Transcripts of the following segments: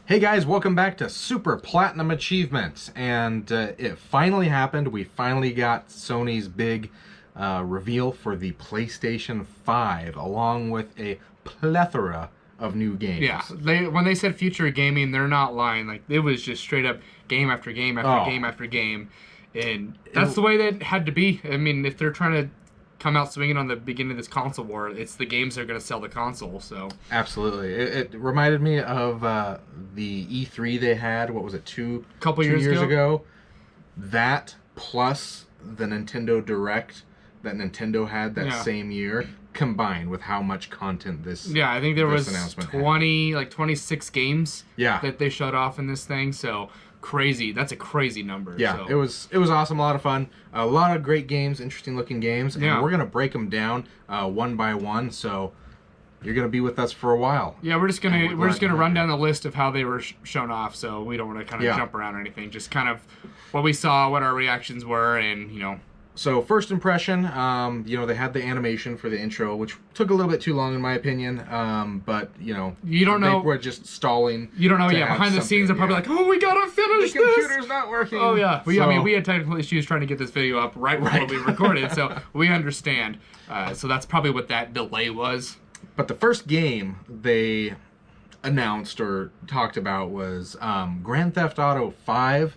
Hey guys, welcome back to Super Platinum Achievements, and it finally happened. We finally got Sony's big reveal for the PlayStation 5, along with a plethora of new games. Yeah, when they said future gaming, they're not lying. Like, it was just straight up game after game after game after game, and that's the way that it had to be. I mean, if they're trying to come out swinging on the beginning of this console war, it's the games that are going to sell the console. So absolutely, it reminded me of the E3 they had. What was it, two years ago? That plus the Nintendo Direct that Nintendo had that same year, combined with how much content this I think there was 26 games that they showed off in this thing. So crazy. That's a crazy number. Yeah, so. it was awesome, a lot of fun, a lot of great games, interesting looking games, and we're gonna break them down one by one. So you're gonna be with us for a while. Yeah, we're just gonna run down the list of how they were shown off. So we don't want to kind of jump around or anything. Just kind of what we saw, what our reactions were, and So first impression, they had the animation for the intro, which took a little bit too long in my opinion, but you don't know. They were just stalling. You don't know, behind the scenes they're probably like, oh, we gotta finish the computer's not working. Oh yeah, we had technical issues trying to get this video up right before we recorded, so we understand. So that's probably what that delay was. But the first game they announced or talked about was Grand Theft Auto 5,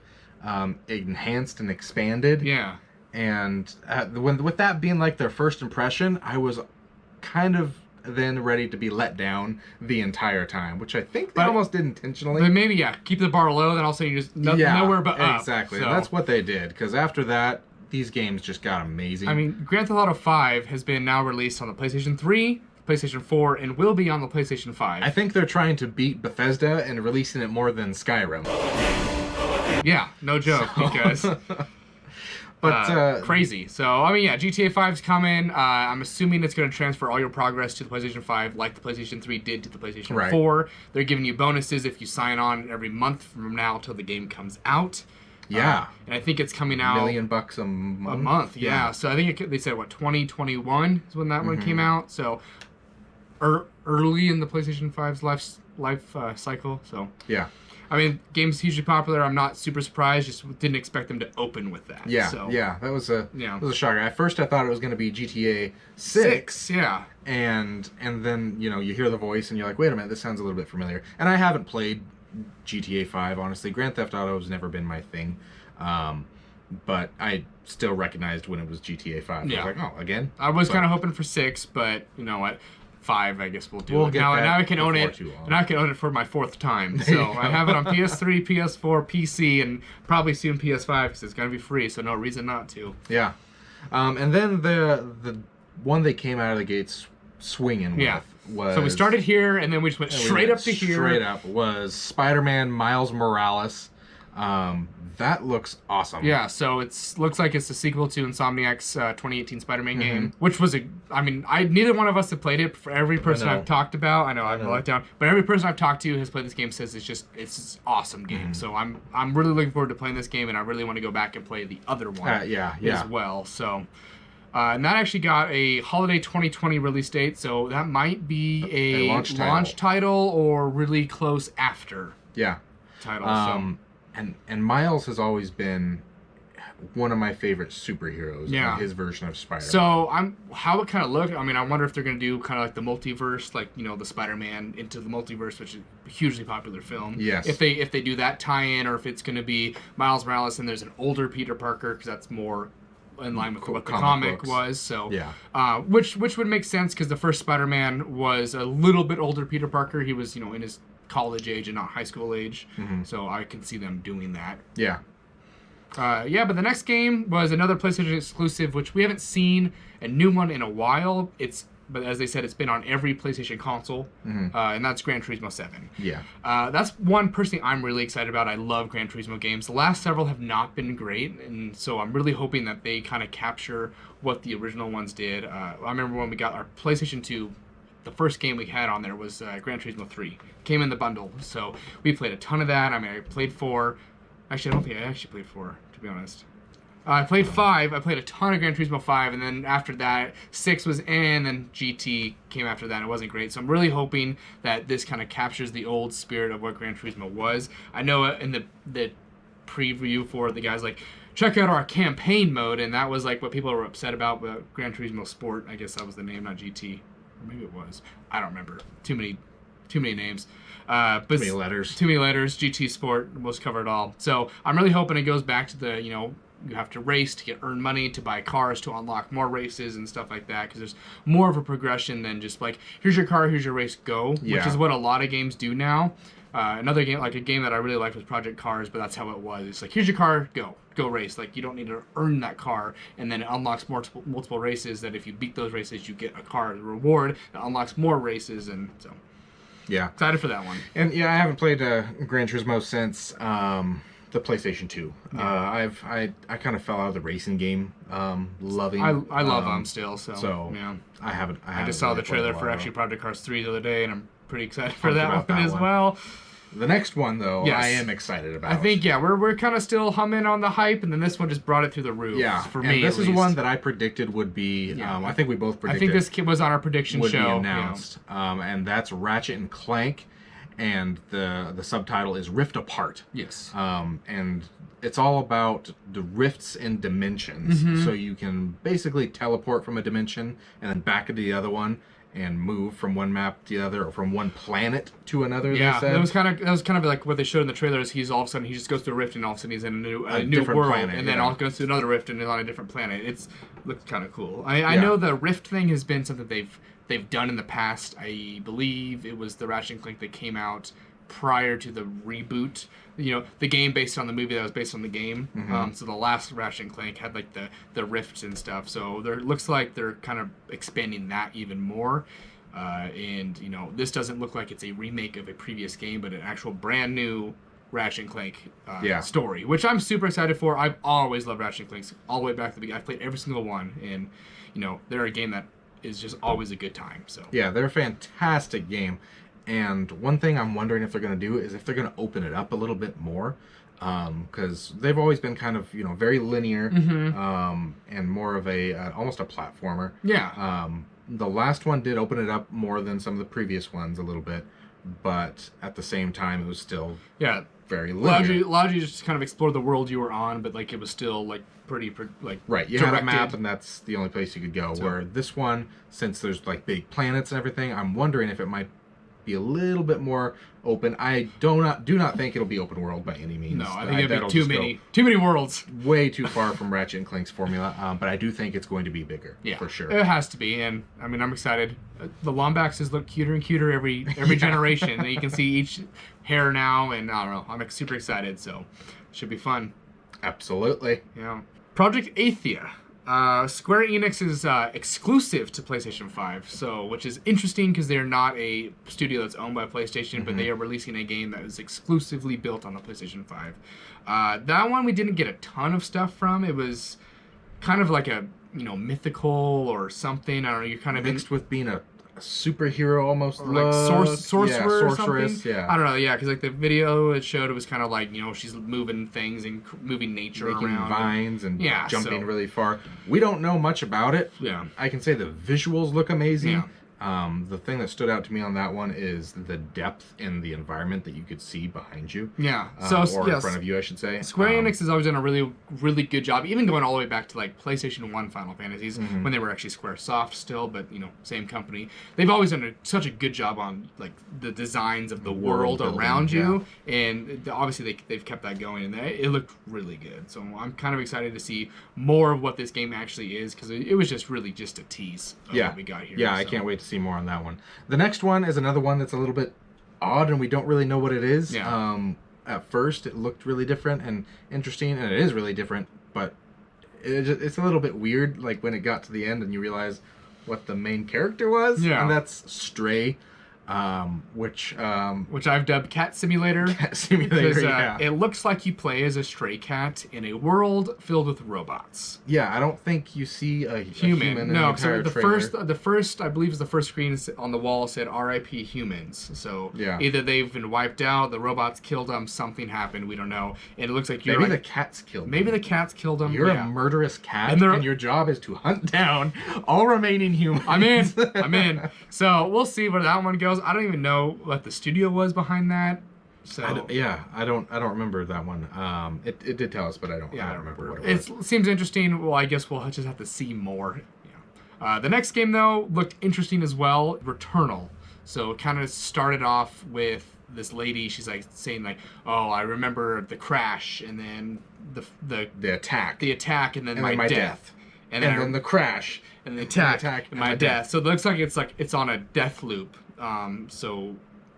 enhanced and expanded. Yeah. And with that being like their first impression, I was kind of then ready to be let down the entire time, which I think they almost did intentionally. But maybe, keep the bar low, then I'll say you just nowhere but up. Exactly. So. That's what they did, because after that, these games just got amazing. I mean, Grand Theft Auto 5 has been now released on the PlayStation 3, PlayStation 4, and will be on the PlayStation 5. I think they're trying to beat Bethesda and releasing it more than Skyrim. Yeah, no joke, because... But crazy. So, I mean, GTA 5's coming. I'm assuming it's going to transfer all your progress to the PlayStation 5 like the PlayStation 3 did to the PlayStation 4. They're giving you bonuses if you sign on every month from now till the game comes out. Yeah. And I think it's coming out... $1 million a month? A month, yeah. So I think they said, 2021 is when that one came out. So early in the PlayStation 5's life cycle. So yeah. I mean, game's hugely popular. I'm not super surprised. Just didn't expect them to open with that. Yeah, so, that was a shocker. At first, I thought it was going to be GTA 6. Yeah. And then you hear the voice and you're like, wait a minute, this sounds a little bit familiar. And I haven't played GTA 5, honestly. Grand Theft Auto has never been my thing, but I still recognized when it was GTA 5. Yeah. I was like, oh, again. I was kind of hoping for 6, but you know what? 5, I guess we'll do it. Now I can own it. Now I can own it for my 4th time. So I have it on PS3, PS4, PC, and probably soon PS5 because it's gonna be free. So no reason not to. Yeah, and then the one they came out of the gates swinging with was. So we started here, and then we just went straight up to here. Straight up was Spider-Man Miles Morales. That looks awesome. Yeah, so looks like it's a sequel to Insomniac's 2018 Spider-Man game, which was neither one of us have played it. For every person I've talked about, I know I'm let down, but every person I've talked to has played this game says it's an awesome game. So I'm really looking forward to playing this game, and I really want to go back and play the other one as well. So. And that actually got a holiday 2020 release date, so that might be a launch title or really close after title. And Miles has always been one of my favorite superheroes. Yeah. His version of Spider-Man. So how it kind of looked. I mean, I wonder if they're going to do kind of like the multiverse, like the Spider-Man Into the Multiverse, which is a hugely popular film. Yes. If they do that tie-in, or if it's going to be Miles Morales and there's an older Peter Parker, because that's more in line with what the comic was. So which would make sense because the first Spider-Man was a little bit older Peter Parker. He was in his college age and not high school age. So I can see them doing that. Yeah. But the next game was another PlayStation exclusive, which we haven't seen a new one in a while. But as they said, it's been on every PlayStation console, and that's Gran Turismo 7. Yeah. That's one personally I'm really excited about. I love Gran Turismo games. The last several have not been great, and so I'm really hoping that they kind of capture what the original ones did. I remember when we got our PlayStation 2, the first game we had on there was Gran Turismo 3. Came in the bundle, so we played a ton of that. I mean, I played 4. Actually, I don't think I actually played 4, to be honest. I played 5. I played a ton of Gran Turismo 5, and then after that, 6 was in, and then GT came after that. It wasn't great. So I'm really hoping that this kind of captures the old spirit of what Gran Turismo was. I know in the preview for the guys like, check out our campaign mode, and that was like what people were upset about Gran Turismo Sport. I guess that was the name, not GT. Or maybe it was. I don't remember. Too many names. But too many letters. Too many letters. GT Sport was covered all. So I'm really hoping it goes back to the, you have to race to earn money, to buy cars, to unlock more races and stuff like that, because there's more of a progression than just like, here's your car, here's your race, go, which is what a lot of games do now. Another game, like a game that I really liked was Project Cars, but that's how it was. It's like, here's your car, go race. Like, you don't need to earn that car, and then it unlocks multiple races that if you beat those races, you get a car reward that unlocks more races, and so. Yeah. Excited for that one. And yeah, I haven't played Gran Turismo since the PlayStation 2. Yeah. I kind of fell out of the racing game loving. I love them still, so yeah. I just saw the trailer for actually Project Cars 3 the other day, and I'm pretty excited for that one as well. The next one, though, yes. I am excited about. I think, we're kind of still humming on the hype, and then this one just brought it through the roof. Yeah, for me. This is one that I predicted would be. I think we both predicted. I think this kid was on our prediction would show. Be announced, and that's Ratchet and Clank, and the subtitle is Rift Apart. Yes. And it's all about the rifts in dimensions, so you can basically teleport from a dimension and then back into the other one, and move from one map to the other, or from one planet to another. Yeah, they said. that was kind of like what they showed in the trailer. Is he's all of a sudden he just goes through a rift, and all of a sudden he's in a new world, planet, and then all goes to another rift, and is on a different planet. Looks kind of cool. I know the rift thing has been something they've done in the past. I believe it was the Ratchet and Clank that came out prior to the reboot. The game based on the movie that was based on the game. So the last Ratchet and Clank had like the rifts and stuff. So there looks like they're kind of expanding that even more. And this doesn't look like it's a remake of a previous game, but an actual brand new Ratchet and Clank story, which I'm super excited for. I've always loved Ratchet and Clank all the way back to the beginning. I've played every single one, and they're a game that is just always a good time. So yeah, they're a fantastic game. And one thing I'm wondering if they're going to do is if they're going to open it up a little bit more, because they've always been kind of very linear, and more of a almost a platformer. Yeah. The last one did open it up more than some of the previous ones a little bit, but at the same time it was still very linear. Allowed you to just kind of explore the world you were on, but like it was still like pretty like right. You directed. had a map, and that's the only place you could go. So, where this one, since there's like big planets and everything, I'm wondering if it might be a little bit more open. I do not think it'll be open world by any means. No, I think it'll be too many worlds. Way too far from Ratchet and Clank's formula, but I do think it's going to be bigger. Yeah, for sure. It has to be, and I mean, I'm excited. The Lombaxes look cuter and cuter every generation. You can see each hair now, and I don't know. I'm super excited, so it should be fun. Absolutely. Yeah. Project Athia. Square Enix is exclusive to PlayStation 5, which is interesting because they're not a studio that's owned by PlayStation, but they are releasing a game that is exclusively built on the PlayStation 5. That one we didn't get a ton of stuff from. It was kind of like a mythical or something. I don't know. You're kind of mixed with being a superhero almost, or like sorcerer or something. Yeah. I don't know. Yeah, because like the video it showed, it was kind of like she's moving things and moving nature making around, vines and jumping really far. We don't know much about it. Yeah, I can say the visuals look amazing. Yeah. The thing that stood out to me on that one is the depth in the environment that you could see behind you. Yeah. Or in front of you, I should say. Square Enix has always done a really, really good job, even going all the way back to like PlayStation 1 Final Fantasies, when they were actually Squaresoft still, but same company. They've always done such a good job on like the designs of the world around you, and obviously they've kept that going, and it looked really good. So I'm kind of excited to see more of what this game actually is, because it was just really just a tease of what we got here. Yeah, I can't wait to see more on that one. The next one is another one that's a little bit odd, and we don't really know what it is. Yeah. At first, it looked really different and interesting, and it is really different, but it's a little bit weird, like when it got to the end and you realize what the main character was. Yeah. And that's Stray. which I've dubbed Cat Simulator. Cat Simulator, because, yeah. It looks like you play as a stray cat in a world filled with robots. Yeah, I don't think you see a human in no, the entire trailer. the first, I believe, is the first screen on the wall said "R.I.P. humans." So yeah. Either they've been wiped out, the robots killed them, something happened, we don't know. And it looks like maybe the cats killed them. Maybe the cats killed them. You're a murderous cat, and your job is to hunt down all remaining humans. I'm in. So we'll see where that one goes. I don't even know what the studio was behind that. So I don't remember that one. It did tell us, but I don't remember what it was. It seems interesting. Well, I guess we'll just have to see more. Yeah. The next game though looked interesting as well. Returnal. So it kind of started off with this lady. She's like saying like, "Oh, I remember the crash, and then the attack, and then my death, and then the crash, and the attack, and my death." So it looks like it's on a death loop. So.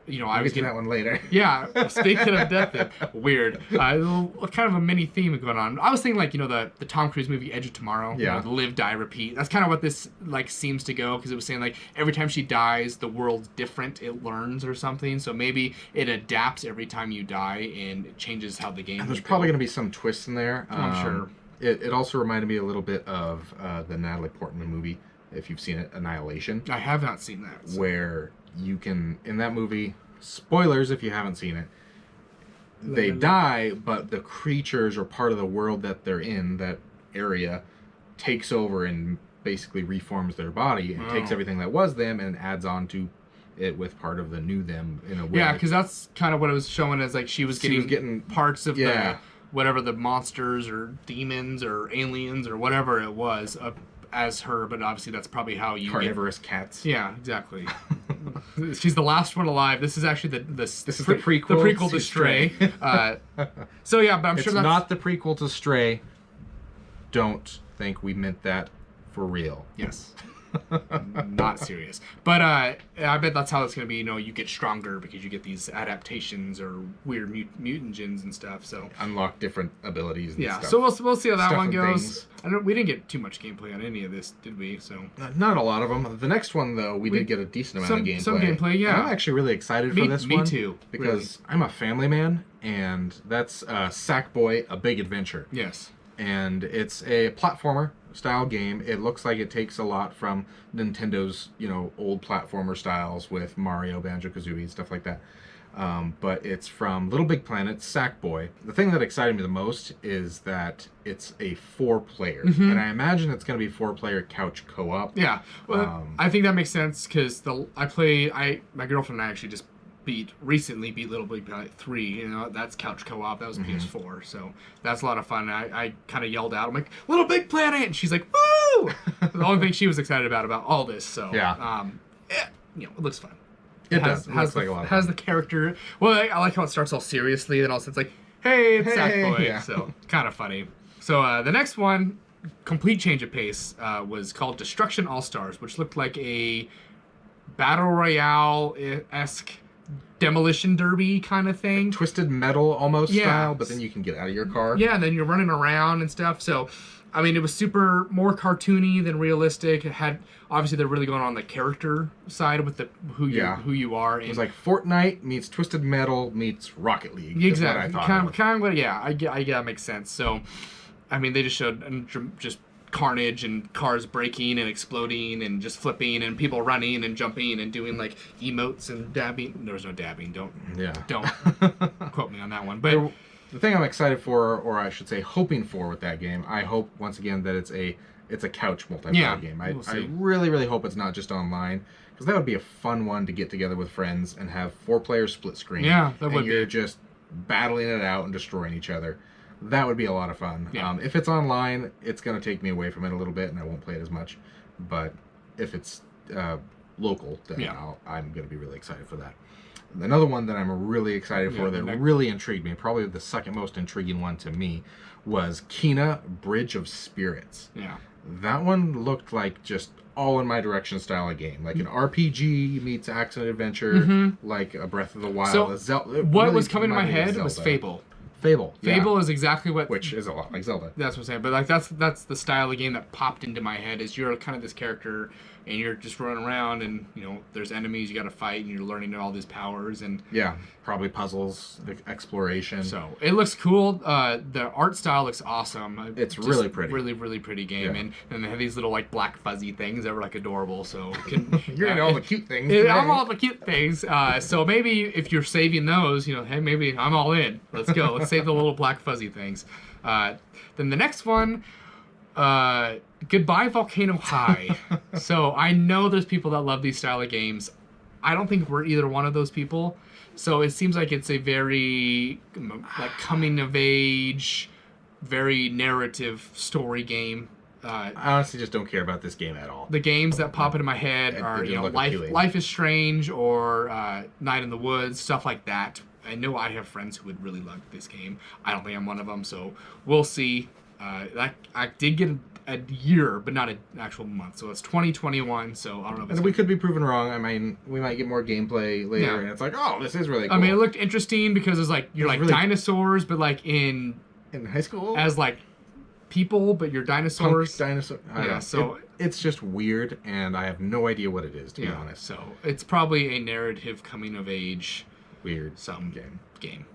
I was getting that one later. Yeah, speaking of death, weird. Kind of a mini theme going on. I was thinking like the Tom Cruise movie Edge of Tomorrow. Yeah. Live, die, repeat. That's kind of what this like seems to go, because it was saying like every time she dies, the world's different. It learns or something. So maybe it adapts every time you die, and it changes how the game. And there's probably going to be some twists in there. I'm sure. It also reminded me a little bit of the Natalie Portman movie, if you've seen it, Annihilation. I have not seen that. So. Where you can, in that movie, spoilers if you haven't seen it, they die, but the creatures or part of the world that they're in, that area, takes over and basically reforms their body and takes everything that was them and adds on to it with part of the new them in a way. Yeah, because that's kind of what it was showing, as like she was getting parts of the whatever the monsters or demons or aliens or whatever it was as her, but obviously that's probably how you carnivorous cats. Yeah, exactly. She's the last one alive. This is actually the prequel. The prequel to Stray. So yeah, but I'm sure that's not the prequel to Stray. Don't think we meant that for real. Yes. Not serious. But I bet that's how it's going to be. You get stronger because you get these adaptations or weird mutagens and stuff. So unlock different abilities and stuff. So we'll see how that one goes. We didn't get too much gameplay on any of this, did we? So not a lot of them. The next one, though, we did get a decent amount of gameplay. Some gameplay, yeah. And I'm actually really excited for this one. Me too. Because I'm a family man, and that's Sackboy: A Big Adventure. Yes. And it's a platformer style game. It looks like it takes a lot from Nintendo's, old platformer styles with Mario, Banjo-Kazooie, stuff like that. But it's from Little Big Planet, Sackboy. The thing that excited me the most is that it's a 4-player. Mm-hmm. And I imagine it's going to be 4-player couch co-op. Yeah. Well, I think that makes sense because my girlfriend and I actually just recently beat Little Big Planet 3. That's couch co-op. That was PS4. So that's a lot of fun. I kind of yelled out, I'm like, Little Big Planet! And she's like, woo! The only thing she was excited about all this. So yeah. It looks fun. It does. It looks like a lot of fun. Has the character. Well, I like how it starts all seriously, then all of a sudden it's like, hey, it's Sackboy. Yeah. So kind of funny. So the next one, complete change of pace, was called Destruction All-Stars, which looked like a Battle Royale-esque demolition derby kind of thing. Like Twisted Metal almost style, but then you can get out of your car. Yeah, and then you're running around and stuff. So, I mean, it was more cartoony than realistic. It had, obviously, they're really going on the character side with who you are. And it was like Fortnite meets Twisted Metal meets Rocket League. Exactly. Is what I thought. I get that makes sense. So, I mean, they just showed just carnage and cars breaking and exploding and just flipping and people running and jumping and doing like emotes and dabbing. There was no dabbing. Don't quote me on that one. But the thing I'm excited for, or I should say hoping for with that game, I hope once again that it's a couch multiplayer game. I really, really hope it's not just online, because that would be a fun one to get together with friends and have 4-player split screen. Yeah, that would be. You're just battling it out and destroying each other. That would be a lot of fun. Yeah. If it's online, it's going to take me away from it a little bit, and I won't play it as much. But if it's local, then I'm going to be really excited for that. Another one that I'm really excited for that really intrigued me, probably the second most intriguing one to me, was Kena Bridge of Spirits. Yeah. That one looked like just all in my direction style of game, like an RPG meets action adventure, like a Breath of the Wild. So what was coming to my head was Fable. Fable. Fable is exactly what... Which is a lot like Zelda. That's what I'm saying. But like that's the style of game that popped into my head, is you're kind of this character and you're just running around and, you know, there's enemies you got to fight and you're learning all these powers and... Yeah, probably puzzles, exploration. So, it looks cool. The art style looks awesome. It's just really pretty. Really, really pretty game. Yeah. And they have these little, like, black fuzzy things that were, like, adorable. So, you're into all the cute things. I'm all the cute things. So, maybe if you're saving those, you know, hey, maybe I'm all in. Let's go. Let's save the little black fuzzy things. Then the next one... Goodbye Volcano High. So I know there's people that love these style of games. I don't think we're either one of those people. So it seems like it's a very like coming of age, very narrative story game. I honestly just don't care about this game at all. The games that pop into my head are, you know, Life is Strange or Night in the Woods, stuff like that. I know I have friends who would really love this game. I don't think I'm one of them, so we'll see. I did get a year, but not an actual month. So it's 2021, so I don't know if it's... And we could be proven wrong. I mean, we might get more gameplay later, and it's like, oh, this is really cool. I mean, it looked interesting because it's like, you're like really dinosaurs, but like in high school? As like people, but you're dinosaurs. Yeah, so... It's just weird, and I have no idea what it is, to be honest. So it's probably a narrative coming of age... Weird. Some game.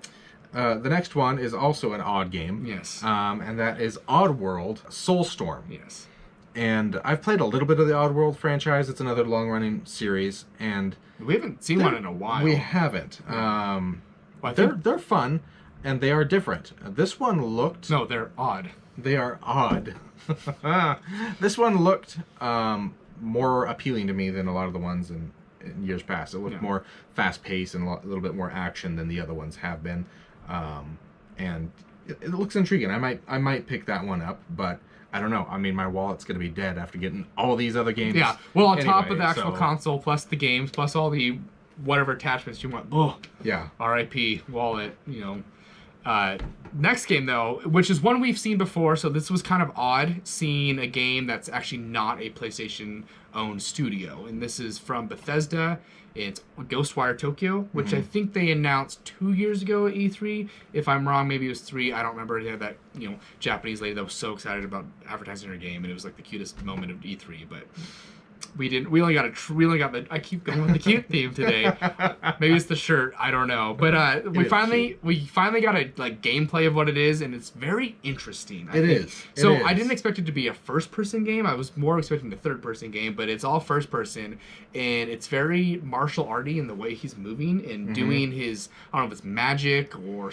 The next one is also an odd game. Yes. And that is ODDWORLD SOULSTORM. Yes. And I've played a little bit of the ODDWORLD franchise. It's another long-running series, and we haven't seen one in a while. We haven't. They're fun, and they are different. This one looked... No, they're odd. They are odd. This one looked more appealing to me than a lot of the ones in years past. It looked more fast-paced and a little bit more action than the other ones have been. And it looks intriguing. I might pick that one up, but I don't know. I mean, my wallet's going to be dead after getting all these other games. Yeah, well, on top of the actual console, plus the games, plus all the whatever attachments you want. Oh, yeah. R.I.P. wallet, you know. Next game, though, which is one we've seen before, so this was kind of odd, seeing a game that's actually not a PlayStation-owned studio. And this is from Bethesda. It's Ghostwire Tokyo, which I think they announced 2 years ago at E3. If I'm wrong, maybe it was 3. I don't remember. They had that, you know, Japanese lady that was so excited about advertising her game, and it was like the cutest moment of E3. But we only got the... I keep going with the cute theme today. Maybe it's the shirt. I don't know. But we finally got a like gameplay of what it is, and it's very interesting. I think. So I didn't expect it to be a first-person game. I was more expecting a third-person game, but it's all first-person, and it's very martial arty in the way he's moving and doing his, I don't know if it's magic or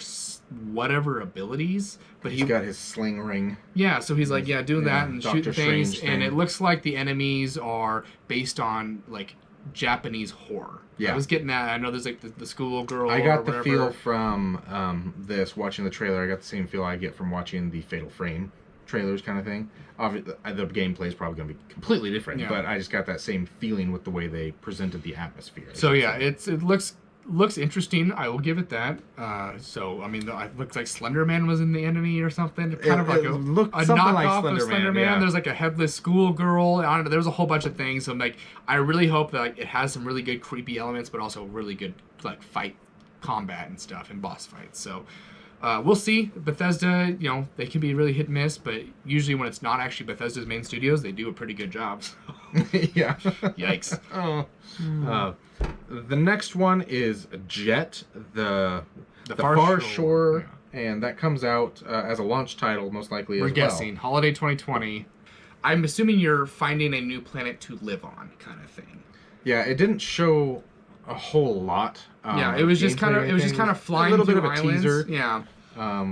whatever abilities. But he's got his sling ring. Yeah, so he's like, doing that and shooting things, and it looks like the enemies are based on like Japanese horror. Yeah, I was getting that. I know there's like the schoolgirl. I got the feel from this watching the trailer. I got the same feel I get from watching the Fatal Frame trailers, kind of thing. Obviously, the gameplay is probably going to be completely different, but I just got that same feeling with the way they presented the atmosphere. So yeah, it looks interesting. I will give it that. So I mean, it looks like Slender Man was in the enemy or something. Kind of like a knockoff of Slender Man. Yeah. There's like a headless schoolgirl. I don't know. There's a whole bunch of things. So I'm like, I really hope that like, it has some really good creepy elements, but also really good like fight combat and stuff and boss fights. So we'll see. Bethesda, you know, they can be really hit and miss, but usually when it's not actually Bethesda's main studios, they do a pretty good job. So. Yeah. Yikes. The next one is Jet, the Far Shore, and that comes out as a launch title, most likely. We're guessing holiday 2020. I'm assuming you're finding a new planet to live on, kind of thing. Yeah, it didn't show a whole lot. It was just kind of flying a little bit of islands. A teaser. Yeah.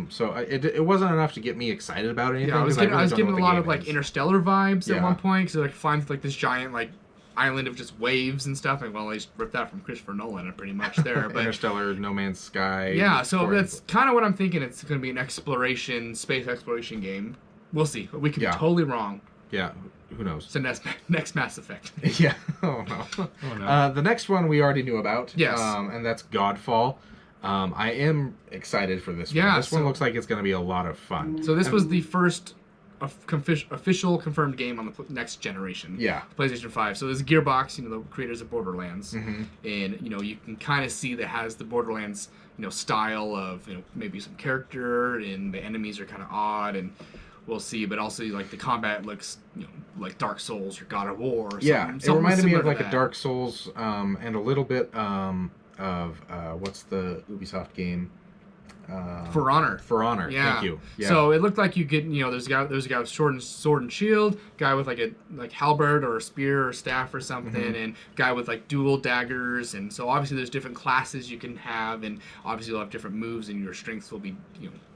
So it wasn't enough to get me excited about anything. Yeah, I was getting a lot of like Interstellar vibes at one point because they're like flying through like this giant like island of just waves and stuff. Like, well, I just ripped that from Christopher Nolan pretty much there. But Interstellar, No Man's Sky. Yeah, so that's kind of what I'm thinking. It's going to be an space exploration game. We'll see. We could be totally wrong. Yeah, who knows? So next Mass Effect. Yeah. Oh no. Oh no. The next one we already knew about. Yes. And that's Godfall. I am excited for this one. Yeah, this one looks like it's going to be a lot of fun. So this was the first official confirmed game on the next generation. Yeah. PlayStation 5. So this is Gearbox, the creators of Borderlands, Mm-hmm. and you can kind of see that has the Borderlands style of maybe some character, and the enemies are kind of odd, and we'll see. But also like the combat looks like Dark Souls or God of War. Or yeah, something it reminded me of like that. a Dark Souls and a little bit of what's the Ubisoft game? For Honor. For Honor. Yeah. Thank you. Yeah. So it looked like you get there's a guy with sword and shield, guy with like a halberd or a spear or staff or something, Mm-hmm. and guy with like dual daggers, and so obviously there's different classes you can have, and obviously you'll have different moves, and your strengths will be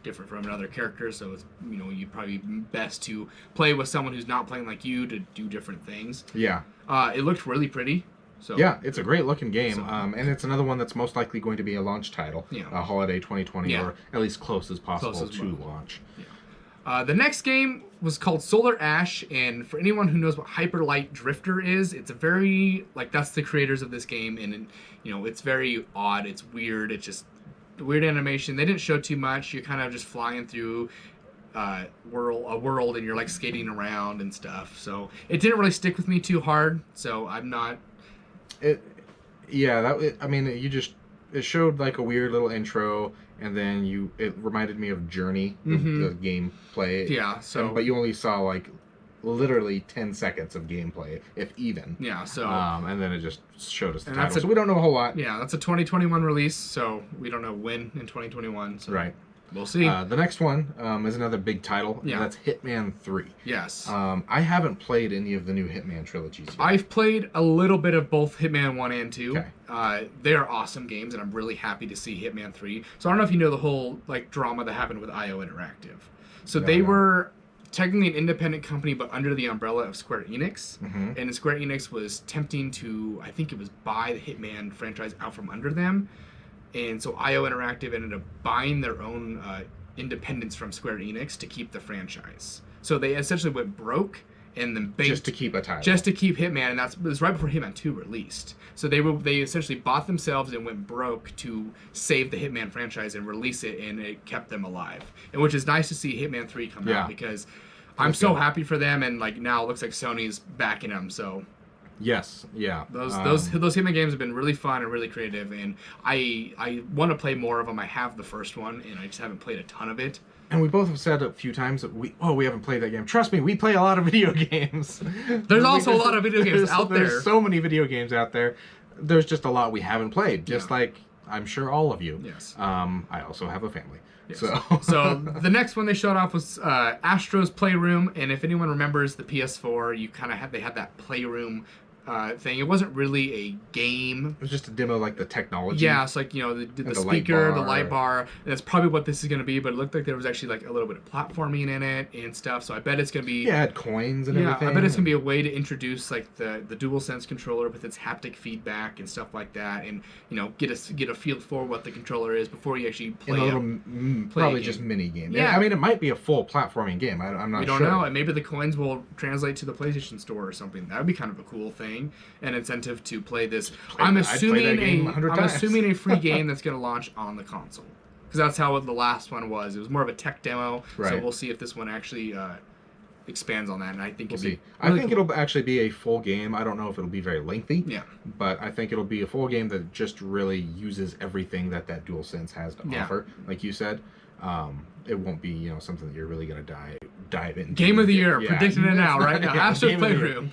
different from another character. So it's you'd probably be best to play with someone who's not playing like you to do different things. Yeah. It looked really pretty. So, yeah, it's a great looking game, and it's another one that's most likely going to be a launch title, Yeah. holiday 2020, Yeah. or at least close as possible Close as to well. launch. The next game was called Solar Ash, and for anyone who knows what Hyperlight Drifter is, it's a very that's the creators of this game, and it's very odd, it's weird, it's just weird animation. They didn't show too much. You're kind of just flying through a world, and you're like skating around and stuff. So it didn't really stick with me too hard. So I'm not. It showed like a weird little intro, and then it reminded me of Journey, the gameplay. Yeah. So. But you only saw like literally 10 seconds of gameplay, if even. Yeah. So. And then it just showed us the And title, so we don't know a whole lot. Yeah, that's a 2021 release, so we don't know when in 2021. So Right. We'll see. The next one is another big title. Yeah. And that's Hitman 3. Yes. I haven't played any of the new Hitman trilogies yet. I've played a little bit of both Hitman 1 and 2. Okay. They are awesome games, and I'm really happy to see Hitman 3. So I don't know if you know the whole drama that happened with IO Interactive. So they were technically an independent company, but under the umbrella of Square Enix. Mm-hmm. And Square Enix was attempting to, I think it was buy the Hitman franchise out from under them. And so IO Interactive ended up buying their own independence from Square Enix to keep the franchise. So they essentially went broke, and then just to keep a title. Just to keep Hitman, and it was right before Hitman 2 released. So they essentially bought themselves and went broke to save the Hitman franchise and release it, and it kept them alive. And which is nice to see Hitman 3 come out, because I'm so happy for them, and now it looks like Sony's backing them. So. Yes, yeah. Those Hitman games have been really fun and really creative, and I want to play more of them. I have the first one, and I just haven't played a ton of it. And we both have said a few times that we haven't played that game. Trust me, we play a lot of video games. There's also a lot of video games out there. There's so many video games out there. There's just a lot we haven't played, just like I'm sure all of you. Yes. I also have a family. Yes. So the next one they showed off was Astro's Playroom, and if anyone remembers the PS4, they had that Playroom thing. It wasn't really a game. It was just a demo, like the technology. Yeah, it's like the speaker, the light bar, and that's probably what this is going to be. But it looked like there was actually a little bit of platforming in it and stuff. So I bet it's going to be. Yeah, it had coins and everything. I bet it's going to be a way to introduce the DualSense controller with its haptic feedback and stuff like that, and get a feel for what the controller is before you actually play it. Probably just mini game. Yeah, I mean, it might be a full platforming game. I'm not sure. We don't know, and maybe the coins will translate to the PlayStation Store or something. That would be kind of a cool thing. An incentive to play this. I'm assuming a free game that's going to launch on the console, because that's how the last one was. It was more of a tech demo, so we'll see if this one actually expands on that. And I think it'll actually be a full game. I don't know if it'll be very lengthy. Yeah, but I think it'll be a full game that just really uses everything that DualSense has to offer. Like you said, it won't be something that you're really going to dive into. Game of the year, predicting it now, right now. Astro's Playroom.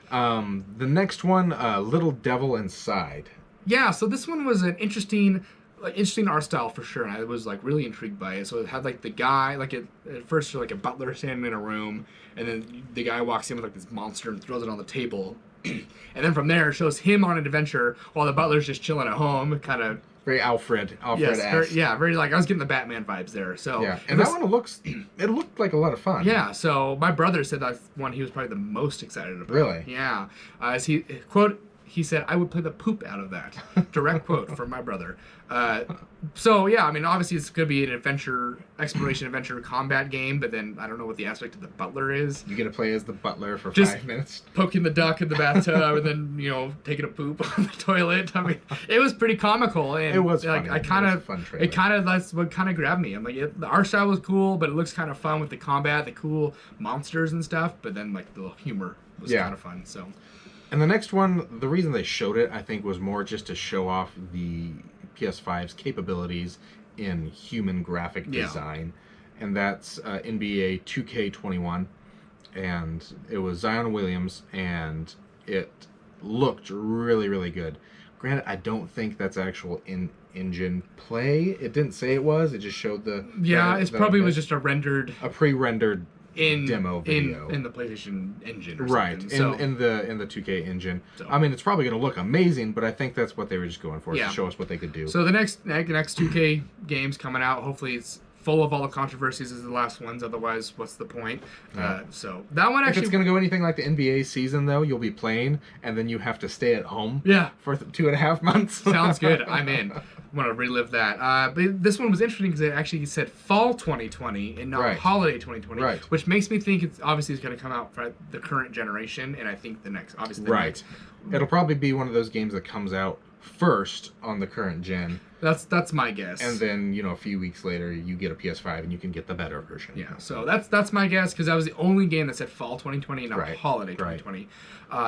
The next one, Little Devil Inside. Yeah, so this one was an interesting art style for sure, and I was really intrigued by it. So it had the guy, at first you're a butler standing in a room, and then the guy walks in with this monster and throws it on the table, and then from there it shows him on an adventure while the butler's just chilling at home, kind of. Very Alfred. Yes, very I was getting the Batman vibes there. So yeah, and that one looked like a lot of fun. Yeah, so my brother said that's one he was probably the most excited about. Really? Yeah, as he quote he said, I would play the poop out of that. Direct quote from my brother. So, yeah, I mean, obviously it's going to be an exploration adventure combat game, but then I don't know what the aspect of the butler is. You get to play as the butler for just 5 minutes. Poking the duck in the bathtub and then, you know, taking a poop on the toilet. I mean, it was pretty comical. And it was like, funny. That's what kind of grabbed me. I'm like, the art style was cool, but it looks kind of fun with the combat, the cool monsters and stuff, but then, like, the humor was kind of fun, so... And the next one, the reason they showed it, I think, was more just to show off the PS5's capabilities in human graphic design. And that's NBA 2K21. And it was Zion Williams, and it looked really, really good. Granted, I don't think that's actual in-engine play. It didn't say it was. It just showed the... Yeah, it probably was just a pre-rendered demo video in the PlayStation engine, or right? Something. In the 2K engine. So. I mean, it's probably going to look amazing, but I think that's what they were just going for, to show us what they could do. So the next 2K games coming out, hopefully it's full of all the controversies as the last ones. Otherwise, what's the point? So that one actually... If it's going to go anything like the NBA season, though, you'll be playing, and then you have to stay at home for 2.5 months. Sounds good. I'm in. I want to relive that. But this one was interesting because it actually said fall 2020 and not holiday 2020, which makes me think it's going to come out for the current generation, and I think the next, obviously the next. It'll probably be one of those games that comes out first on the current gen. That's my guess. And then, you know, a few weeks later, you get a PS5 and you can get the better version. Yeah, so that's my guess, because that was the only game that said fall 2020, not holiday 2020.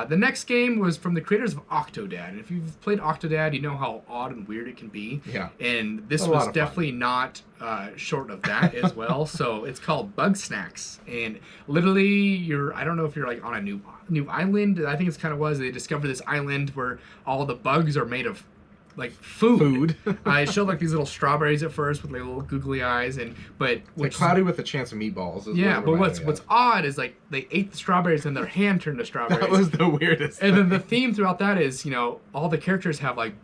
The next game was from the creators of Octodad. And if you've played Octodad, you know how odd and weird it can be. Yeah. And this was definitely not short of that as well. So it's called Bug Snacks. And literally, I don't know if you're like on a new island. I think it's kind of was. They discovered this island where all the bugs are made of like food. It showed like these little strawberries at first with like little googly eyes, but like cloudy with a chance of meatballs. But what's odd is like they ate the strawberries and their hand turned to strawberries. That was the weirdest. And then the theme throughout that is, you know, all the characters have like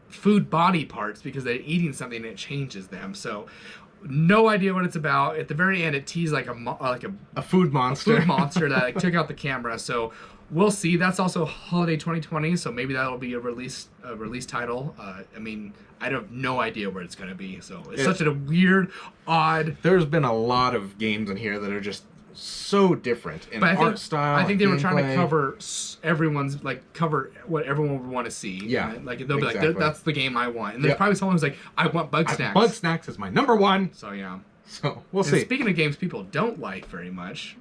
food body parts because they're eating something and it changes them. So no idea what it's about. At the very end, it teased like a food monster. A food monster that like, took out the camera. So we'll see. That's also holiday 2020, so maybe that'll be a release title. I mean, I have no idea where it's going to be. So it's such a weird, odd... There's been a lot of games in here that are just so different in art style. I think they were trying to cover what everyone would want to see. Yeah, right? Like they'll be like, "That's the game I want," and there's probably someone who's like, "I want Bug Snacks." Bug Snacks is my number one. So yeah. So we'll see. Speaking of games people don't like very much.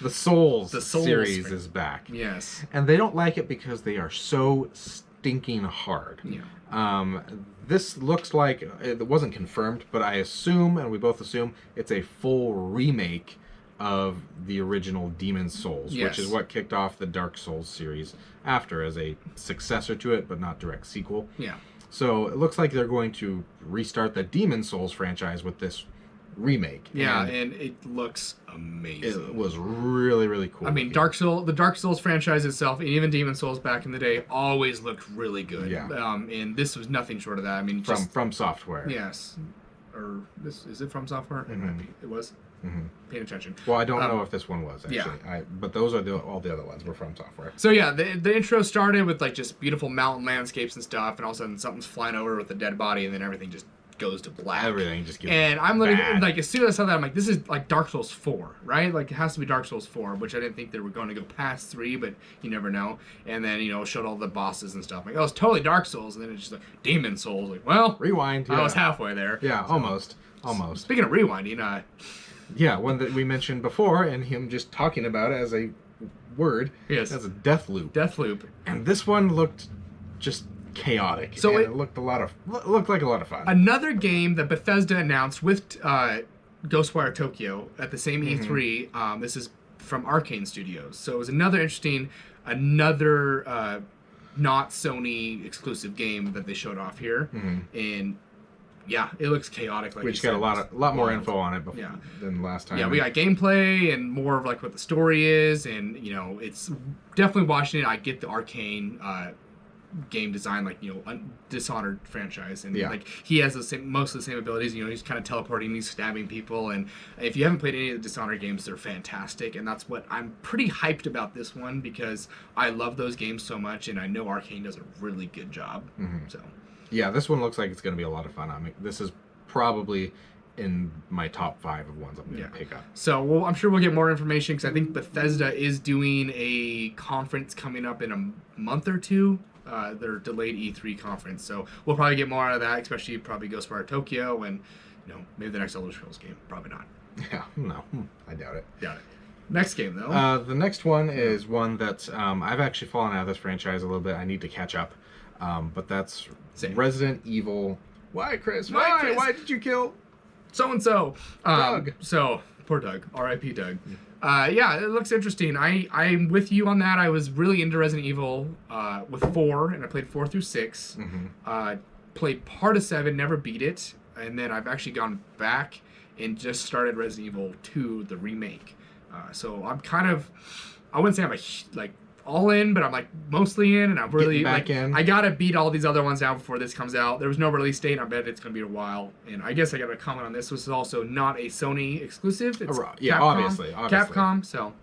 The Souls series is back. Yes. And they don't like it because they are so stinking hard. Yeah. This looks like, it wasn't confirmed, but I assume, and we both assume, it's a full remake of the original Demon's Souls, which is what kicked off the Dark Souls series after as a successor to it, but not direct sequel. Yeah. So it looks like they're going to restart the Demon's Souls franchise with this remake. Yeah, and it looks amazing. It was really, really cool. I mean, the Dark Souls franchise itself, and even Demon's Souls back in the day, always looked really good. Yeah. And this was nothing short of that. I mean, from Software. Yes. Or is it From Software? It might be. It was. Paying attention. Well, I don't know if this one was actually. Yeah. But those are all the other ones were From Software. So yeah, the intro started with like just beautiful mountain landscapes and stuff, and all of a sudden something's flying over with a dead body, and then everything just goes to black. Everything just gets and I'm like, as soon as I saw that, I'm like, this is like Dark Souls 4, right? Like, it has to be Dark Souls 4, which I didn't think they were going to go past 3, but you never know. And then, you know, showed all the bosses and stuff. I'm like, oh, it's totally Dark Souls. And then it's just like, Demon Souls. Like, well, rewind. I was halfway there. Yeah, so, almost. Speaking of rewinding, yeah, one that we mentioned before, and him just talking about it as a word. Yes. As a death loop. Death loop. And this one looked just chaotic. So it looked like a lot of fun. Another game that Bethesda announced with Ghostwire Tokyo at the same E3. This is from Arcane Studios. So it was another not Sony exclusive game that they showed off here. And yeah, it looks chaotic. Like Which got a lot more info on it than last time. Yeah, we got gameplay and more of like what the story is, and you know, it's definitely watching it. I get the Arcane game design, like, you know, Dishonored franchise, and like he has most of the same abilities. You know, he's kind of teleporting, he's stabbing people, and if you haven't played any of the Dishonored games, they're fantastic, and that's what I'm pretty hyped about this one, because I love those games so much, and I know Arcane does a really good job. So yeah, this one looks like it's going to be a lot of fun. I mean, this is probably in my top 5 of ones I'm going to pick up. So I'm sure we'll get more information, because I think Bethesda is doing a conference coming up in a month or two. Their delayed E3 conference, so we'll probably get more out of that, especially probably Ghostwire Tokyo, and you know, maybe the next Elder Scrolls game. Probably not. Yeah, no, I doubt it. Next game though. The next one is one that I've actually fallen out of this franchise a little bit. I need to catch up, but that's Resident Evil. Why, Chris? Why? Why did you kill so and so? Doug. So poor Doug. R.I.P. Doug. Yeah, it looks interesting. I'm with you on that. I was really into Resident Evil with 4, and I played 4 through 6. Played part of 7, never beat it, and then I've actually gone back and just started Resident Evil 2, the remake. So I'm kind of, I wouldn't say I'm like all in, but I'm like mostly in, and I'm really like I gotta beat all these other ones out before this comes out. There was no release date, and I bet it's gonna be a while. And I guess I gotta comment on this. This is also not a Sony exclusive. It's Capcom, obviously. Capcom. So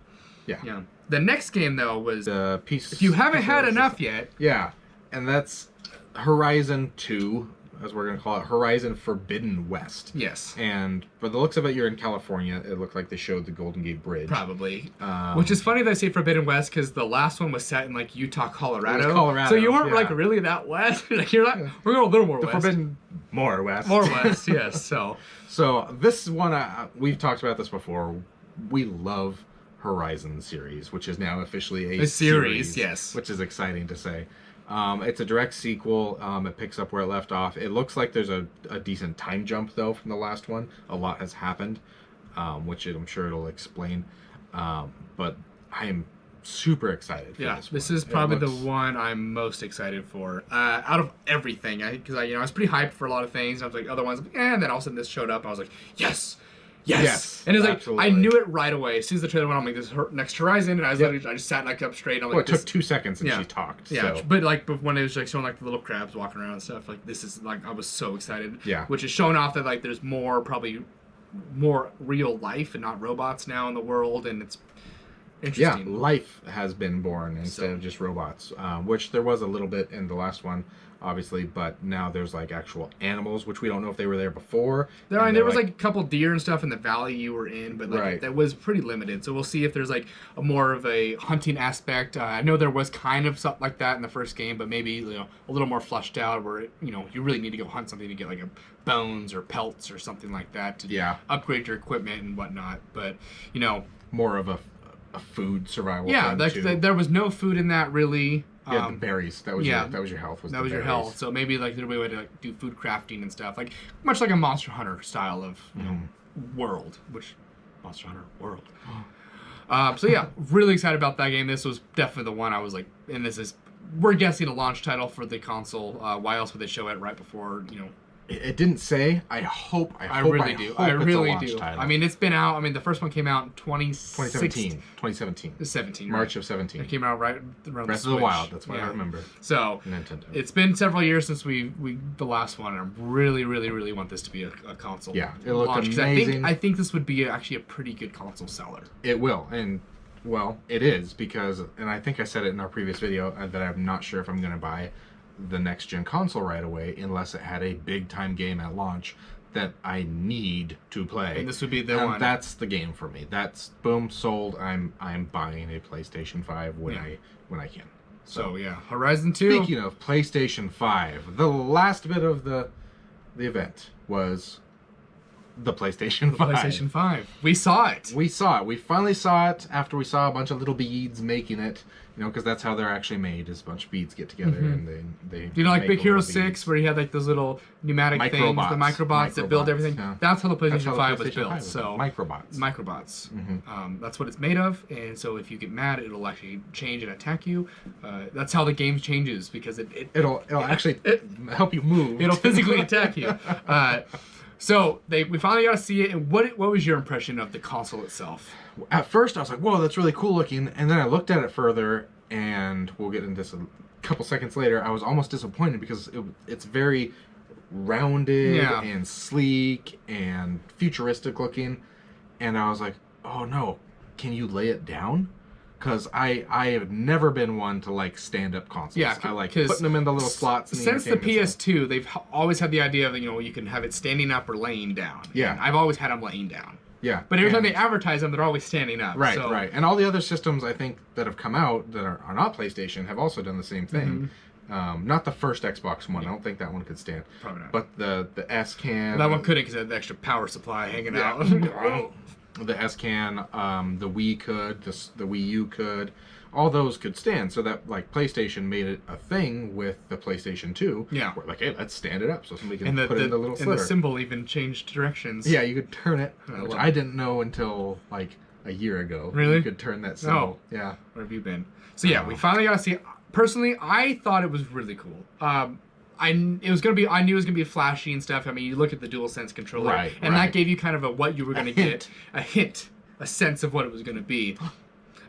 yeah. The next game though was the piece. If you haven't had enough yet. Yeah, and that's Horizon 2, as we're going to call it, Horizon Forbidden West. Yes. And by the looks of it, you're in California. It looked like they showed the Golden Gate Bridge. Probably. Which is funny that I say Forbidden West, because the last one was set in like Utah, Colorado. It was Colorado. So you weren't like really that west. Like you're like, we're going a little more west. Forbidden more west. More west, yes. So this one, we've talked about this before. We love Horizon series, which is now officially a series, yes. Which is exciting to say. It's a direct sequel. It picks up where it left off. It looks like there's a decent time jump, though, from the last one. A lot has happened, which I'm sure it'll explain. But I am super excited for this one. This is probably the one I'm most excited for. Out of everything. Because I was pretty hyped for a lot of things. I was like, other ones, and then all of a sudden this showed up. I was like, yes! And it was absolutely. like, I knew it right away. As soon as the trailer went on, I'm like, this is next Horizon, and I was I just sat like up straight. And I'm like, it took 2 seconds and she talked. Yeah, so. but like when it was like showing like the little crabs walking around and stuff, like this is like, I was so excited. Yeah. Which is showing off that like there's probably more real life and not robots now in the world, and it's interesting. Yeah, life has been born instead of just robots, which there was a little bit in the last one, obviously, but now there's like actual animals, which we don't know if they were there before. There was like a couple deer and stuff in the valley you were in, but like that was pretty limited. So we'll see if there's like a more of a hunting aspect. I know there was kind of something like that in the first game, but maybe a little more fleshed out, where you really need to go hunt something to get like bones or pelts or something like that to upgrade your equipment and whatnot. But more of a food survival. Yeah, there was no food in that really. Yeah, the berries. That was your health. That was your health. So maybe like there'll be a way to like do food crafting and stuff, like much like a Monster Hunter style of world, which Monster Hunter World. So yeah, really excited about that game. This was definitely the one I was like, and we're guessing a launch title for the console. Why else would they show it right before It didn't say. I really do. I mean, it's been out. I mean, the first one came out in 2017. 17. March of 17. It came out right around Breath of the Wild. That's what I remember. So Nintendo. It's been several years since we the last one, and I really, really, really want this to be a console. Yeah, it looked amazing. I think this would be actually a pretty good console seller. It will, and well, it is because, and I think I said it in our previous video that I'm not sure if I'm going to buy the next gen console right away unless it had a big time game at launch that I need to play. And this would be the one. That's the game for me. That's boom, sold. I'm buying a PlayStation 5 when I can. So yeah, Horizon 2. Speaking of PlayStation 5, the last bit of the event was the PlayStation 5. PlayStation 5. We saw it. We finally saw it after we saw a bunch of little beads making it. Because that's how they're actually made, is a bunch of beads get together and they like Big Hero 6, where you had like those little pneumatic things, the microbots that build everything. Yeah. That's how the PlayStation 5 was built. So Microbots. That's what it's made of, and so if you get mad, it'll actually change and attack you. That's how the game changes, because it'll actually help you move. It'll physically attack you. So we finally got to see it. And what was your impression of the console itself? At first, I was like, "Whoa, that's really cool looking," and then I looked at it further, and we'll get into this a couple seconds later. I was almost disappointed because it's very rounded and sleek and futuristic looking, and I was like, oh no, can you lay it down? Because I have never been one to like stand-up consoles. Yeah, I like putting them in the little slots. Since the PS2, they've always had the idea of, you know, you can have it standing up or laying down. Yeah. And I've always had them laying down. Yeah. But every time they advertise them, they're always standing up. Right, so. right. And all the other systems, I think, that have come out that are not PlayStation have also done the same thing. Not the first Xbox One. I don't think that one could stand. Probably not. But the S-Can... That one couldn't because it had the extra power supply hanging out. The S-Can, the Wii could, the Wii U could. All those could stand, so that like PlayStation made it a thing with the PlayStation 2. Yeah. Where, like, hey, let's stand it up so somebody can and put it in the little slitter. And the symbol even changed directions. Yeah, you could turn it, which I didn't know until like a year ago. Really? You could turn that symbol. Oh. Yeah. Where have you been? So yeah, we finally got to see it. Personally, I thought it was really cool. I knew it was gonna be flashy and stuff. I mean, you look at the DualSense controller, and that gave you kind of what you were gonna get, a hint, a sense of what it was gonna be.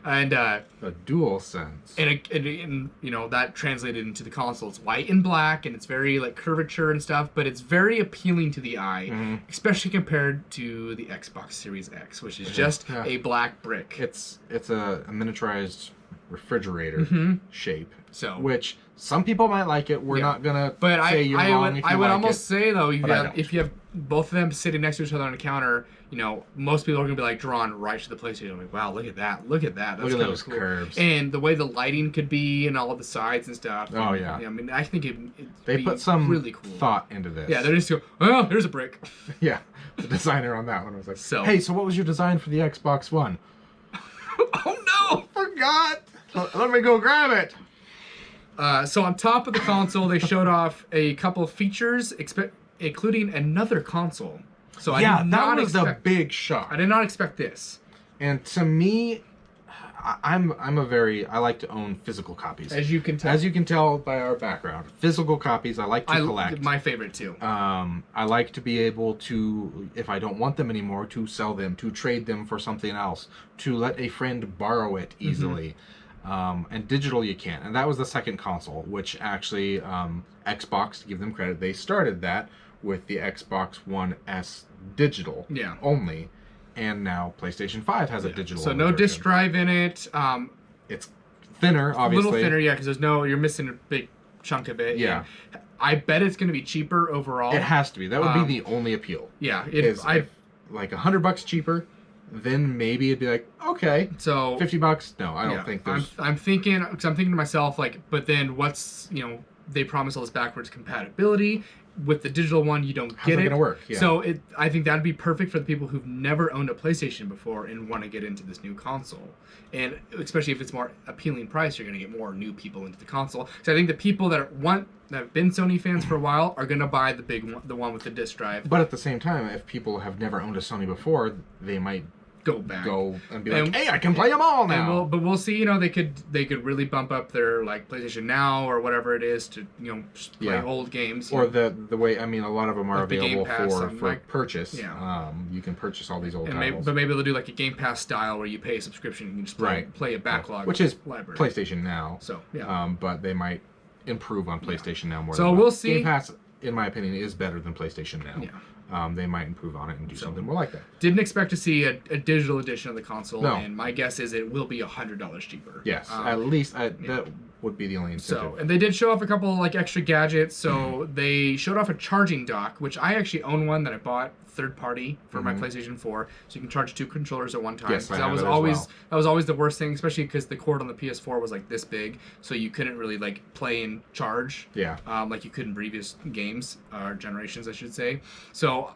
And a DualSense. And you know, that translated into the console. It's white and black, and it's very like curvature and stuff, but it's very appealing to the eye, especially compared to the Xbox Series X, which is just a black brick. It's a miniaturized refrigerator shape. So which some people might like it. We're not gonna say you're wrong if you I would like almost say though, if you have both of them sitting next to each other on a counter, you know, most people are gonna be like drawn right to the PlayStation. Like, wow, look at that, that's look at those cool. curves, and the way the lighting could be, and all of the sides and stuff. Oh yeah. I mean, I think they put some really cool thought into this. Yeah, they just go, oh, there's a brick. Yeah, the designer on that one was like, so what was your design for the Xbox One? Oh no, forgot. Let me go grab it. So on top of the console, they showed off a couple of features, including another console. So that was the big shock. I did not expect this. And to me, I like to own physical copies. As you can tell. As you can tell by our background, physical copies I like to collect. My favorite too. I like to be able to, if I don't want them anymore, to sell them, to trade them for something else, to let a friend borrow it easily. And digital you can't. And that was the second console, which actually Xbox, to give them credit, they started that with the Xbox One S digital only. And now PlayStation 5 has a digital. So no version. disk drive in it. It's thinner, obviously. A little thinner, yeah, because you're missing a big chunk of it. Yeah. And I bet it's going to be cheaper overall. It has to be. That would be the only appeal. Yeah. If like $100 cheaper, then maybe it'd be like, okay. So $50? No, I don't think there's. I'm thinking to myself, like, but then what's, you know, they promise all this backwards compatibility. With the digital one, you don't get it. How's it gonna work? Yeah. So I think that'd be perfect for the people who've never owned a PlayStation before and want to get into this new console. And especially if it's more appealing price, you're gonna get more new people into the console. So I think the people that have been Sony fans for a while are gonna buy the one with the disc drive. But at the same time, if people have never owned a Sony before, they might go and be like, hey, I can play them all now. But we'll see. You know, they could really bump up their like PlayStation Now or whatever it is to, you know, just play old games. Or the way, I mean, a lot of them are like available for like, purchase. Yeah. You can purchase all these old titles. But maybe they'll do like a Game Pass style where you pay a subscription and you can just play a backlog, which is library. PlayStation Now. So yeah. But they might improve on PlayStation Now more. So we'll see. Game Pass, in my opinion, is better than PlayStation Now. Yeah. They might improve on it and do something more like that. Didn't expect to see a digital edition of the console, no. And my guess is it will be $100 cheaper. Yes, at least that would be the only incentive. So, and they did show off a couple like extra gadgets. So they showed off a charging dock, which I actually own one that I bought third party for my PlayStation 4, so you can charge 2 controllers at one time. Yes, that was always the worst thing, especially because the cord on the PS4 was like this big, so you couldn't really like play and charge. Yeah. Like you could in previous games or generations, I should say. So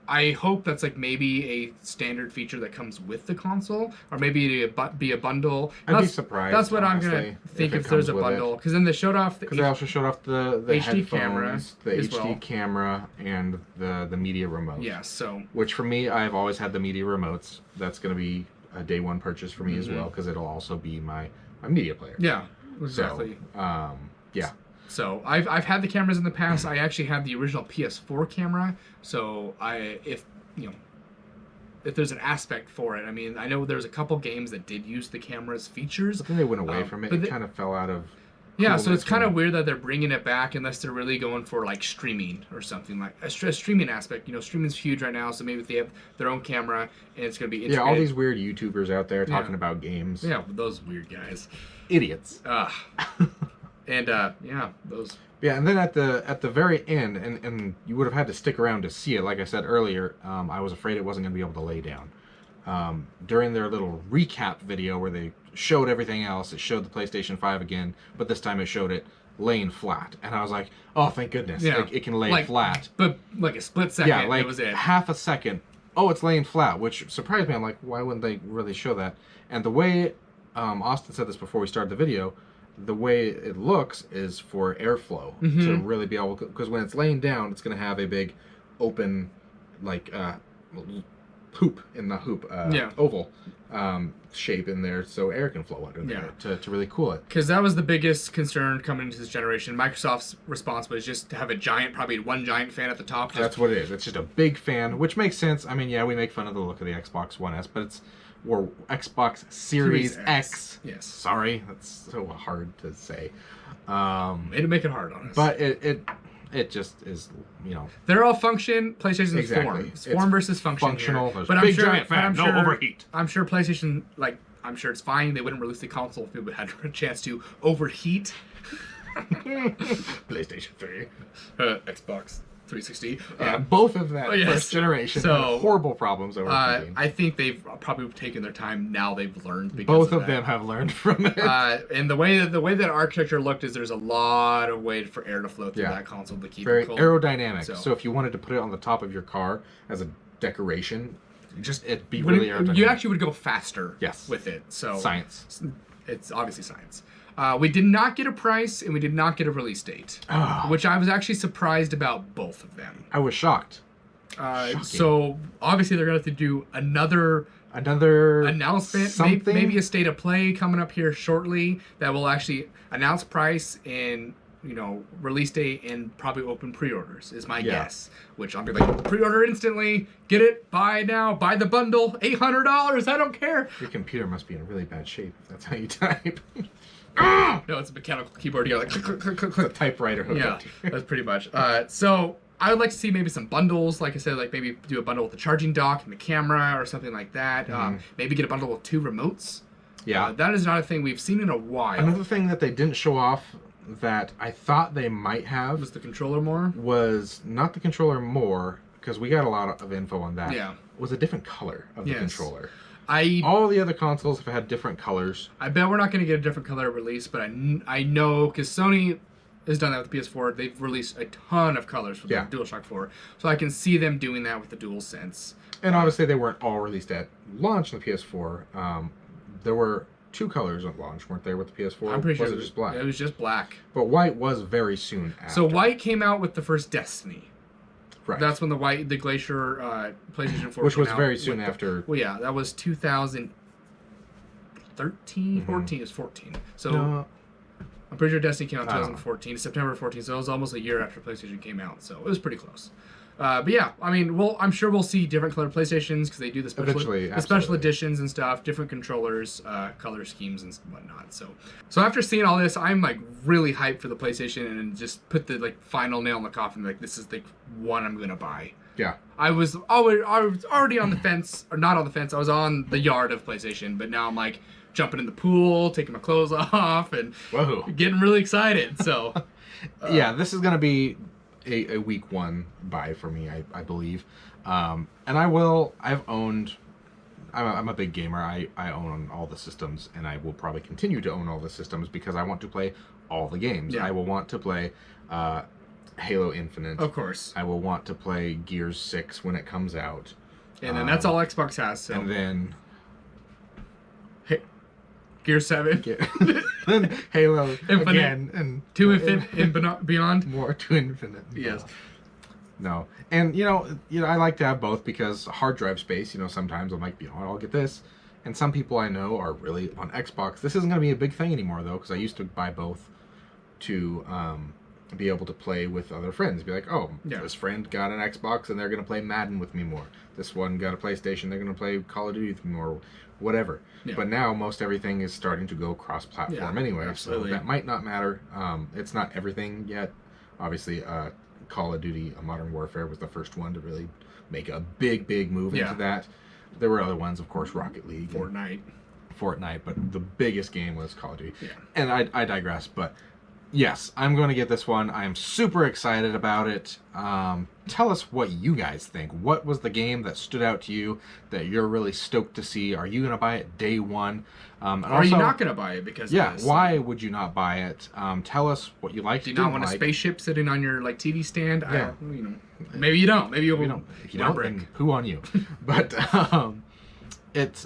I hope that's like maybe a standard feature that comes with the console, or maybe be a bundle. I'd be surprised. That's what honestly, I'm gonna think if there's a bundle, because then they showed off because they also showed off the HD camera, the HD camera, and the media remote. Yeah. So which for me, I've always had the media remotes. That's gonna be a day one purchase for me as well, because it'll also be my media player. Yeah. Exactly. So, yeah. So I've had the cameras in the past. I actually had the original PS4 camera. So an aspect for it. I mean, I know there's a couple games that did use the camera's features. But then they went away from it. It kind of fell out of... Yeah, so it's kind of weird that they're bringing it back unless they're really going for like streaming or something, like a streaming aspect. You know, streaming's huge right now, so maybe if they have their own camera and it's going to be integrated. Yeah, all these weird YouTubers out there talking about games. Yeah, those weird guys. Idiots. And yeah, those. Yeah, and then at the very end, and you would have had to stick around to see it. Like I said earlier, I was afraid it wasn't going to be able to lay down. During their little recap video where they showed everything else, it showed the PlayStation 5 again, but this time it showed it laying flat. And I was like, oh, thank goodness. Yeah. Like, it can lay flat. But like a split second, yeah, like it was it. half a second. Oh, it's laying flat, which surprised me. I'm like, why wouldn't they really show that? And the way, Austin said this before we started the video, the way it looks is for airflow to really be able, because when it's laying down, it's going to have a big open, like, hoop in the hoop, oval shape in there, so air can flow under there to really cool it. Because that was the biggest concern coming into this generation. Microsoft's response was just to have a giant, probably one giant fan at the top. That's what it is. It's just a big fan, which makes sense. I mean, yeah, we make fun of the look of the Xbox One S, but or Xbox Series X. Yes. Sorry, that's so hard to say. It'd make it hard on us. But it just is, you know. They're all function. PlayStation's form. It's form versus function. Functional. Here. But big giant fan. No overheat. I'm sure PlayStation, like, I'm sure it's fine. They wouldn't release the console if it had a chance to overheat. PlayStation 3. Xbox 360. Both of that first generation had horrible problems overheating. I think they've probably taken their time. Now they've learned. Both of them have learned from it. And the way that architecture looked is there's a lot of way for air to flow through that console to keep very it cold. Aerodynamic. So if you wanted to put it on the top of your car as a decoration, it'd be really aerodynamic. You actually would go faster yes. with it. So science. It's obviously science. We did not get a price, and we did not get a release date, which I was actually surprised about both of them. I was shocked. So obviously they're going to have to do another announcement, maybe a state of play coming up here shortly that will actually announce price and release date and probably open pre-orders is my guess. Which I'll be like, pre-order instantly, get it, buy now, buy the bundle, $800. I don't care. Your computer must be in really bad shape if that's how you type. No, it's a mechanical keyboard. You go like click, click, click, click. It's a typewriter. Yeah, that's pretty much. So I would like to see maybe some bundles. Like I said, like maybe do a bundle with the charging dock and the camera or something like that. Maybe get a bundle with 2 remotes. Yeah, that is not a thing we've seen in a while. Another thing that they didn't show off that I thought they might have was the controller more. Was not the controller more, because we got a lot of info on that. Yeah, was a different color of the controller. All the other consoles have had different colors. I bet we're not going to get a different color release, but I know because Sony has done that with the PS4. They've released a ton of colors for the DualShock 4, so I can see them doing that with the DualSense. And obviously, they weren't all released at launch on the PS4. There were 2 colors at launch, weren't there, with the PS4? I'm pretty sure it was just black. It was just black. But white was very soon after. So white came out with the first Destiny. Right. That's when the Glacier PlayStation 4 which came was out very soon after. Well, yeah, that was 2013, 14. It was 14. So I'm pretty sure Destiny came out in 2014, September 14. So it was almost a year after PlayStation came out. So it was pretty close. But yeah, I mean, I'm sure we'll see different color PlayStations because they do the special editions and stuff, different controllers, color schemes and whatnot. So after seeing all this, I'm like really hyped for the PlayStation and just put the final nail in the coffin. Like, this is the one I'm gonna buy. Yeah. I was already on the fence, or not on the fence. I was on the yard of PlayStation, but now I'm like jumping in the pool, taking my clothes off, and getting really excited. So yeah, this is gonna be a week 1 buy for me, I believe. And I'm a big gamer. I own all the systems, and I will probably continue to own all the systems because I want to play all the games. I will want to play Halo Infinite. Of course. I will want to play Gears 6 when it comes out. And then that's all Xbox has. So. And then Gears 7. Then Halo Infinite. Again. And to Infinite and beyond. More to Infinite. Yes. No. And, I like to have both because hard drive space, sometimes I'm like, I'll get this. And some people I know are really on Xbox. This isn't going to be a big thing anymore, though, because I used to buy both to be able to play with other friends. Be like, oh, this friend got an Xbox and they're going to play Madden with me more. This one got a PlayStation, they're going to play Call of Duty with me more, whatever. Yeah. But now most everything is starting to go cross-platform anyway, absolutely. So that might not matter. It's not everything yet. Obviously, Call of Duty Modern Warfare was the first one to really make a big move into that. There were other ones, of course, Rocket League. Fortnite, but the biggest game was Call of Duty. Yeah. And I digress, but yes, I'm going to get this one. I'm super excited about it. Tell us what you guys think. What was the game that stood out to you that you're really stoked to see? Are you going to buy it day one? And are you not going to buy it because of this? Why would you not buy it? Tell us what you like. Do you not want a spaceship sitting on your TV stand? Yeah. Maybe you don't. Maybe you don't. If you don't, then who on you? But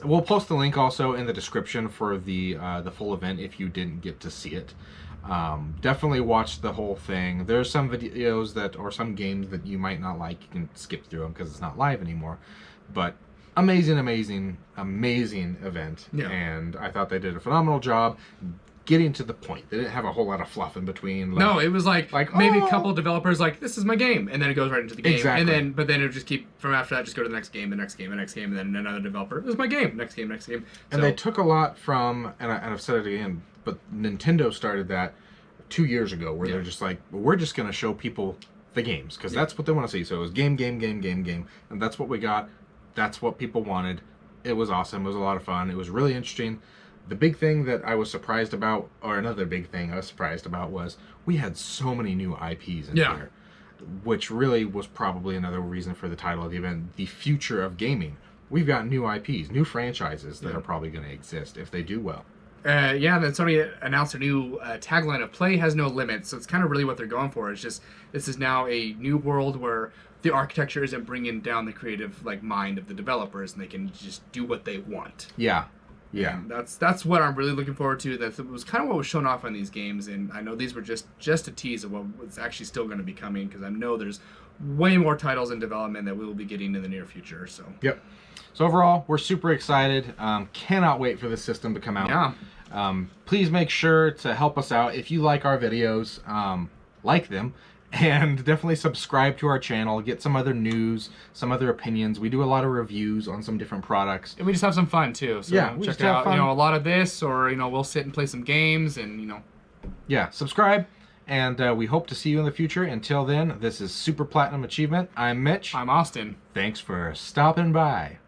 we'll post the link also in the description for the full event if you didn't get to see it. Definitely watch the whole thing. There's some videos or some games that you might not like. You can skip through them because it's not live anymore. But amazing event. Yeah. And I thought they did a phenomenal job getting to the point. They didn't have a whole lot of fluff in between. No, it was like maybe a couple of developers this is my game, and then it goes right into the game. Exactly. And but then it would just keep from after that, just go to the next game, and then another developer, this is my game, next game. And they took a lot from, and I've said it again, but Nintendo started that 2 years ago, where they're just like, well, we're just going to show people the games, because that's what they want to see. So it was game, and that's what we got. That's what people wanted. It was awesome. It was a lot of fun. It was really interesting. The big thing that I was surprised about, or another big thing I was surprised about, was we had so many new IPs in here, which really was probably another reason for the title of the event, the future of gaming. We've got new IPs, new franchises that are probably going to exist if they do well. Then Sony announced a new tagline of "Play has no limits," so it's kind of really what they're going for. It's just this is now a new world where the architecture isn't bringing down the creative mind of the developers, and they can just do what they want. Yeah. And that's what I'm really looking forward to. That was kind of what was shown off on these games, and I know these were just a tease of what's actually still going to be coming, because I know there's way more titles in development that we will be getting in the near future. So So overall, we're super excited. Cannot wait for the system to come out. Yeah. Please make sure to help us out if you like our videos. Like them. And definitely subscribe to our channel, get some other news, some other opinions. We do a lot of reviews on some different products. And we just have some fun too. So check out, a lot of this, or we'll sit and play some games, and Yeah, subscribe, and we hope to see you in the future. Until then, this is Super Platinum Achievement. I'm Mitch. I'm Austin. Thanks for stopping by.